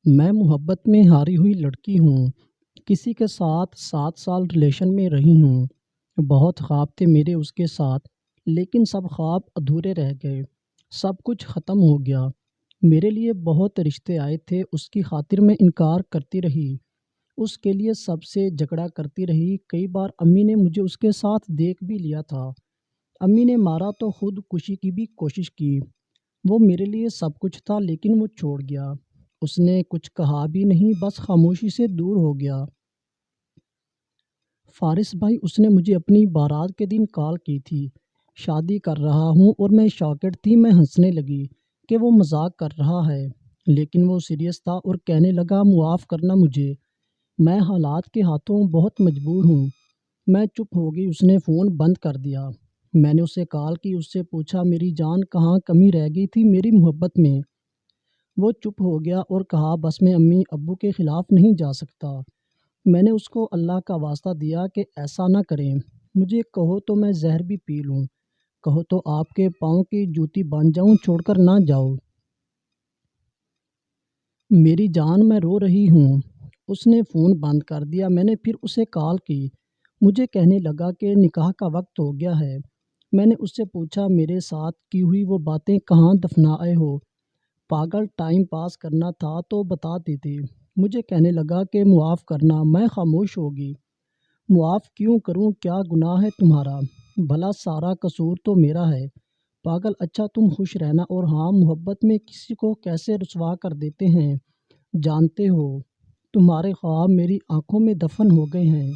میں محبت میں ہاری ہوئی لڑکی ہوں۔ کسی کے ساتھ 7 سال ریلیشن میں رہی ہوں۔ بہت خواب تھے میرے اس کے ساتھ، لیکن سب خواب ادھورے رہ گئے۔ سب کچھ ختم ہو گیا۔ میرے لیے بہت رشتے آئے تھے، اس کی خاطر میں انکار کرتی رہی۔ اس کے لیے سب سے جھگڑا کرتی رہی۔ کئی بار امی نے مجھے اس کے ساتھ دیکھ بھی لیا تھا۔ امی نے مارا تو خود کشی کی بھی کوشش کی۔ وہ میرے لیے سب کچھ تھا، لیکن وہ چھوڑ گیا۔ اس نے کچھ کہا بھی نہیں، بس خاموشی سے دور ہو گیا۔ فارس بھائی، اس نے مجھے اپنی بارات کے دن کال کی تھی۔ شادی کر رہا ہوں اور میں شاکڈ تھی۔ میں ہنسنے لگی کہ وہ مذاق کر رہا ہے، لیکن وہ سیریس تھا اور کہنے لگا معاف کرنا مجھے، میں حالات کے ہاتھوں بہت مجبور ہوں۔ میں چپ ہو گئی۔ اس نے فون بند کر دیا۔ میں نے اسے کال کی، اس سے پوچھا میری جان کہاں کمی رہ گئی تھی میری محبت میں؟ وہ چپ ہو گیا اور کہا بس میں امی ابو کے خلاف نہیں جا سکتا۔ میں نے اس کو اللہ کا واسطہ دیا کہ ایسا نہ کریں۔ مجھے کہو تو میں زہر بھی پی لوں، کہو تو آپ کے پاؤں کی جوتی بن جاؤں، چھوڑ کر نہ جاؤ میری جان، میں رو رہی ہوں۔ اس نے فون بند کر دیا۔ میں نے پھر اسے کال کی۔ مجھے کہنے لگا کہ نکاح کا وقت ہو گیا ہے۔ میں نے اس سے پوچھا میرے ساتھ کی ہوئی وہ باتیں کہاں دفنائے ہو؟ پاگل، ٹائم پاس کرنا تھا تو بتا دیتے۔ مجھے کہنے لگا کہ معاف کرنا۔ میں خاموش ہوگی۔ معاف کیوں کروں؟ کیا گناہ ہے تمہارا؟ بھلا سارا قصور تو میرا ہے۔ پاگل، اچھا تم خوش رہنا۔ اور ہاں، محبت میں کسی کو کیسے رسوا کر دیتے ہیں جانتے ہو؟ تمہارے خواب میری آنکھوں میں دفن ہو گئے ہیں۔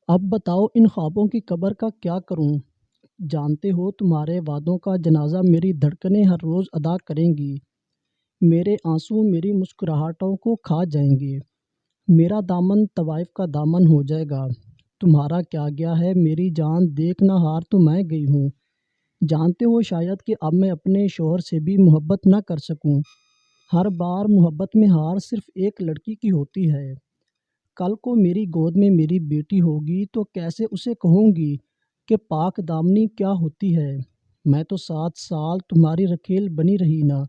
اب بتاؤ ان خوابوں کی قبر کا کیا کروں؟ جانتے ہو تمہارے وعدوں کا جنازہ میری دھڑکنیں ہر روز ادا کریں گی۔ میرے آنسو میری مسکراہٹوں کو کھا جائیں گے۔ میرا دامن طوائف کا دامن ہو جائے گا۔ تمہارا کیا گیا ہے میری جان؟ دیکھنا ہار تو میں گئی ہوں۔ جانتے ہو شاید کہ اب میں اپنے شوہر سے بھی محبت نہ کر سکوں۔ ہر بار محبت میں ہار صرف ایک لڑکی کی ہوتی ہے۔ کل کو میری گود میں میری بیٹی ہوگی تو کیسے اسے کہوں گی کہ پاک دامنی کیا ہوتی ہے؟ میں تو 7 سال تمہاری رکھیل بنی رہی نا۔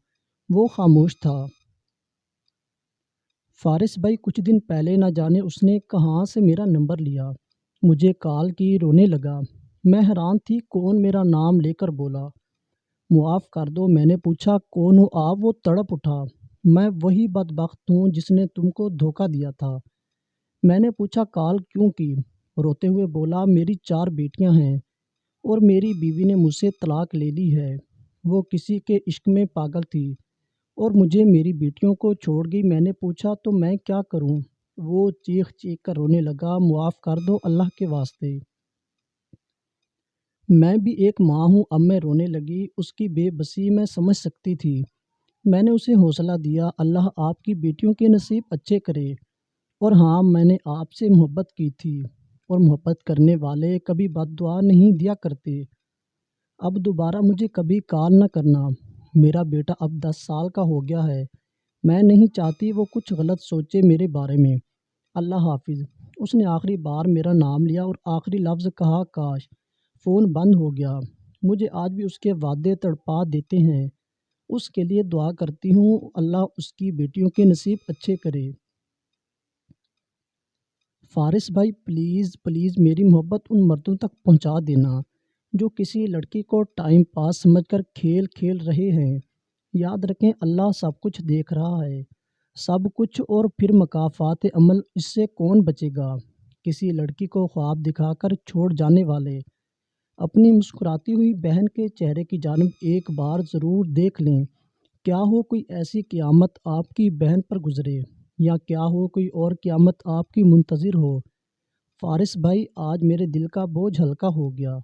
وہ خاموش تھا۔ فارس بھائی، کچھ دن پہلے نہ جانے اس نے کہاں سے میرا نمبر لیا، مجھے کال کی، رونے لگا۔ میں حیران تھی، کون میرا نام لے کر بولا؟ معاف کر دو۔ میں نے پوچھا کون ہو آپ؟ وہ تڑپ اٹھا، میں وہی بدبخت ہوں جس نے تم کو دھوکہ دیا تھا۔ میں نے پوچھا کال کیوں کی؟ روتے ہوئے بولا میری 4 بیٹیاں ہیں اور میری بیوی نے مجھ سے طلاق لے لی ہے۔ وہ کسی کے عشق میں پاگل تھی اور مجھے میری بیٹیوں کو چھوڑ گئی۔ میں نے پوچھا تو میں کیا کروں؟ وہ چیخ چیخ کر رونے لگا، معاف کر دو اللہ کے واسطے۔ میں بھی ایک ماں ہوں۔ اب میں رونے لگی۔ اس کی بے بسی میں سمجھ سکتی تھی۔ میں نے اسے حوصلہ دیا، اللہ آپ کی بیٹیوں کے نصیب اچھے کرے۔ اور ہاں، میں نے آپ سے محبت کی تھی، اور محبت کرنے والے کبھی بد دعا نہیں دیا کرتے۔ اب دوبارہ مجھے کبھی کال نہ کرنا۔ میرا بیٹا اب 10 سال کا ہو گیا ہے۔ میں نہیں چاہتی وہ کچھ غلط سوچے میرے بارے میں۔ اللہ حافظ۔ اس نے آخری بار میرا نام لیا اور آخری لفظ کہا، کاش۔ فون بند ہو گیا۔ مجھے آج بھی اس کے وعدے تڑپا دیتے ہیں۔ اس کے لیے دعا کرتی ہوں، اللہ اس کی بیٹیوں کے نصیب اچھے کرے۔ فارس بھائی، پلیز پلیز میری محبت ان مردوں تک پہنچا دینا جو کسی لڑکی کو ٹائم پاس سمجھ کر کھیل کھیل رہے ہیں۔ یاد رکھیں اللہ سب کچھ دیکھ رہا ہے، سب کچھ، اور پھر مکافات عمل، اس سے کون بچے گا؟ کسی لڑکی کو خواب دکھا کر چھوڑ جانے والے اپنی مسکراتی ہوئی بہن کے چہرے کی جانب ایک بار ضرور دیکھ لیں۔ کیا ہو کوئی ایسی قیامت آپ کی بہن پر گزرے، یا کیا ہو کوئی اور قیامت آپ کی منتظر ہو۔ فارس بھائی، آج میرے دل کا بوجھ ہلکا ہو گیا۔